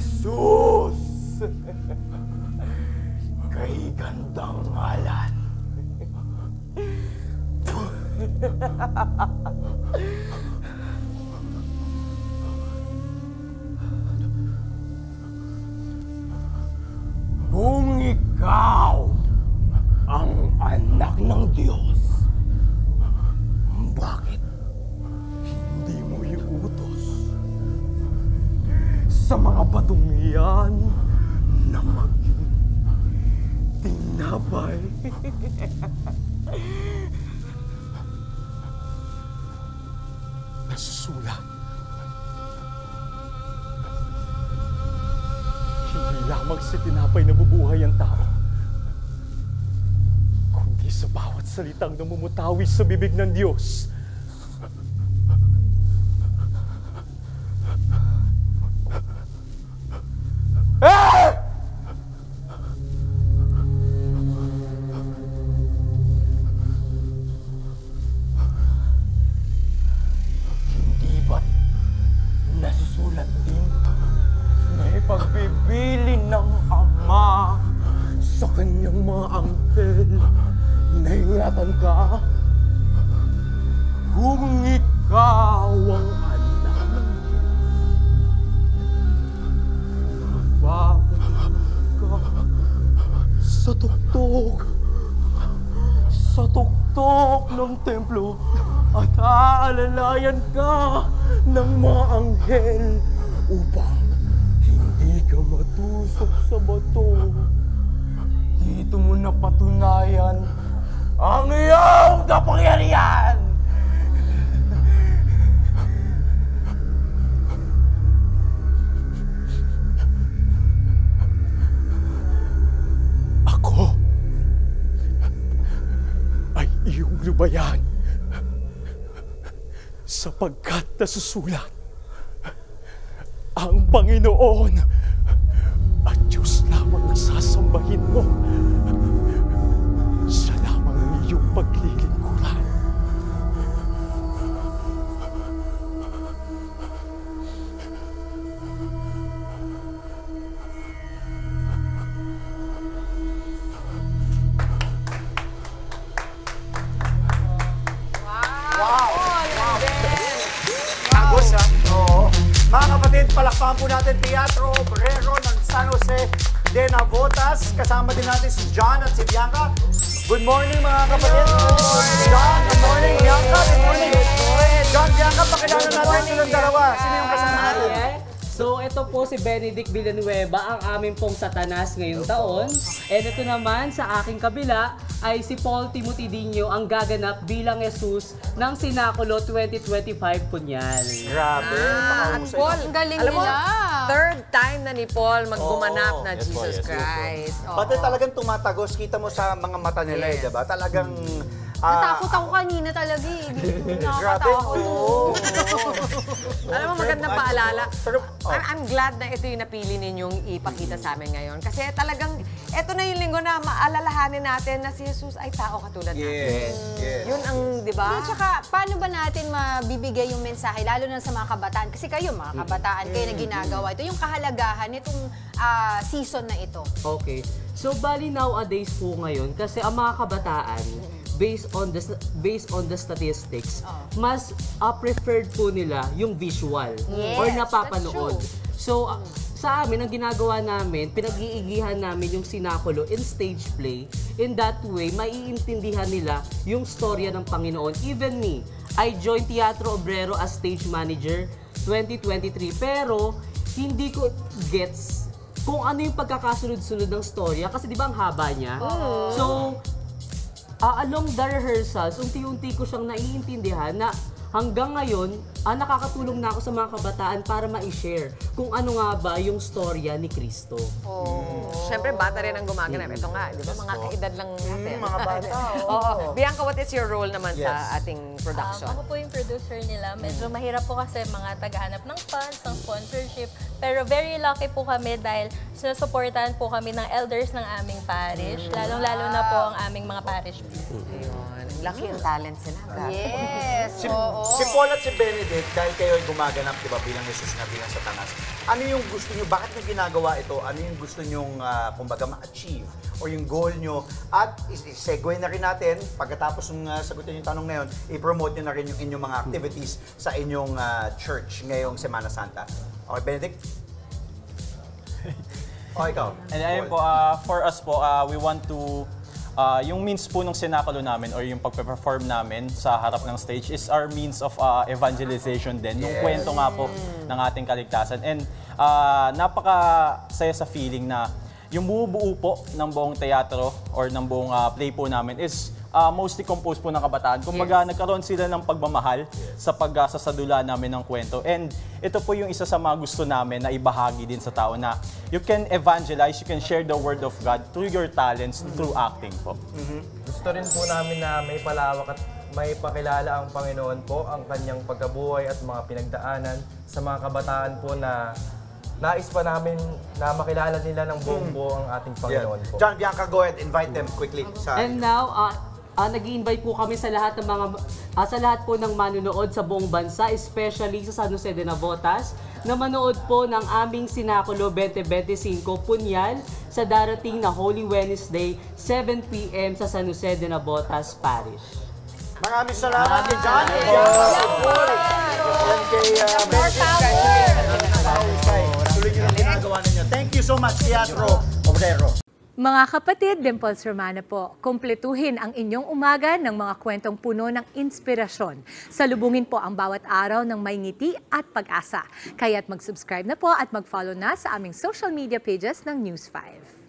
Jesus! Kay gandang ngalan. Kung ikaw ang anak ng Diyos, bakit hindi mo iutos sa mga batong iyan na maging tinapay? Nasusulat. Hindi lamang sa tinapay na bubuhay ang tao, kundi sa bawat salitang namumutawi sa bibig ng Diyos. Hindi ba't nasusulat din na ipagbibili ng Ama sa kanyang mga anghel na ingatan ka kung ikaw ang anak ng Diyos? Babalik ka sa tuktok ng templo at aalalayan ka ng mga anghel upang hindi ka matusok sa bato. Dito mo napatunayan ang iyong kapangyarihan! Ako ay iyong lubayan sapagkat nasusulat ang Panginoon at Diyos lamang ang sasambahin mo. Siya lamang ang iyong paglilingkuran. Agos ha? Oo. Mga kapatid, palakpakan po natin Teatro Obrero ng San Jose de Navotas. Kasama din natin si John at si Bianca. Good morning mga kapatid. John, good morning. Bianca, good morning. John, Bianca, pakilala natin silang dalawa. Sino yung kasama natin? So, ito po si Benedict Villanueva, ang aming pong Satanas ngayong taon. And ito naman, sa aking kabila, ay si Paul Timothy Dino, ang gaganap bilang Jesus ng Sinakulo 2025 Punyal. Grabe. At Paul, Ang galing alam mo, nila. third time na ni Paul maggumanap na Yes po, Jesus yes po. Christ. Oo. Pati talagang tumatagos. Kita mo sa mga mata nila eh, Yes. diba? Talagang... Natakot ako kanina talaga eh. Grabe. Nakakatakot. Oo. Alam mo, magandang paalala. Pero, I'm glad na ito yung napili ninyong ipakita sa amin ngayon. Kasi talagang, ito na yung linggo na maalalahanin natin na si Jesus ay tao katulad natin. yes. Yun ang, di ba? At saka, paano ba natin mabibigay yung mensahe, lalo na sa mga kabataan? Kasi kayo, mga kabataan, kayo na ginagawa ito. Yung kahalagahan nitong season na ito. Okay. So, bali nowadays po ngayon, kasi ang mga kabataan, based on the statistics, mas preferred po nila yung visual Yes, or that's napapanood. true. So, sa amin, ang ginagawa namin, pinag-iigihan namin yung Sinakulo in stage play. In that way, maiintindihan nila yung storya ng Panginoon. Even me, I joined Teatro Obrero as stage manager 2023. Pero, hindi ko gets kung ano yung pagkakasunod-sunod ng storya. Kasi di ba ang haba niya? So, along the rehearsals, unti-unti ko siyang naiintindihan na hanggang ngayon, nakakatulong na ako sa mga kabataan para ma-share kung ano nga ba yung storya ni Kristo. Siyempre, bata rin ang gumaganap. Ito nga, di ba? Mga kaedad lang natin. Mga bata, Oo. Bianca, what is your role naman sa ating production? Ako po yung producer nila. Medyo mahirap po kasi mga tagahanap ng funds, ng sponsorship. Pero very lucky po kami dahil sinusuportahan po kami ng elders ng aming parish. Lalong-lalo na po ang aming mga parish priest. Ayun. Laki ang talent sila. Yes, Si, oo. si Paul at si Benedict, dahil kayo ay gumaganap, di ba, bilang Jesus na bilang Satanas, ano yung gusto nyo, bakit nyo ginagawa ito? Ano yung gusto nyong, kumbaga, ma-achieve? O yung goal nyo? At segue na rin natin, pagkatapos ng sagutin yung tanong na yun, i-promote nyo na rin yung inyong mga activities sa inyong church ngayong Semana Santa. Okay, Benedict? O, ikaw? And ayun po, for us po, we want to, yung means po ng sinakulo namin or yung pagpe-perform namin sa harap ng stage is our means of evangelization din. Yung kwento nga po ng ating kaligtasan. And napaka-saya sa feeling na yung buo-buo po ng buong teatro or ng buong play po namin is mostly composed po ng kabataan. Kumbaga, nagkaroon sila ng pagmamahal sa pagsasadula namin ng kwento. And ito po yung isa sa mga gusto namin na ibahagi din sa tao na you can evangelize, you can share the word of God through your talents, through acting po. Gusto rin po namin na may palawak at may pakilala ang Panginoon po, ang kanyang pagkabuhay at mga pinagdaanan sa mga kabataan po na nais pa namin na makilala nila ng buong buo ang ating Panginoon po. John, Bianca, go ahead. Invite them quickly. And now, nag-i-invite po kami sa lahat ng mga sa lahat po ng manunood sa buong bansa, especially sa San Jose de Navotas, na manood po ng aming Sinakulo 2025 Punyal sa darating na Holy Wednesday, 7 p.m. sa San Jose de Navotas Parish. Maraming salamat kay John, kay Bianca, kay Paul, and kay Benedict. Tuloy nyo lang ginagawa ninyo. Thank you so much, Teatro Obrero. Mga kapatid, Dimples Romana po, kumpletuhin ang inyong umaga ng mga kwentong puno ng inspirasyon. Salubungin po ang bawat araw ng may ngiti at pag-asa. Kaya't mag-subscribe na po at mag-follow na sa aming social media pages ng News 5.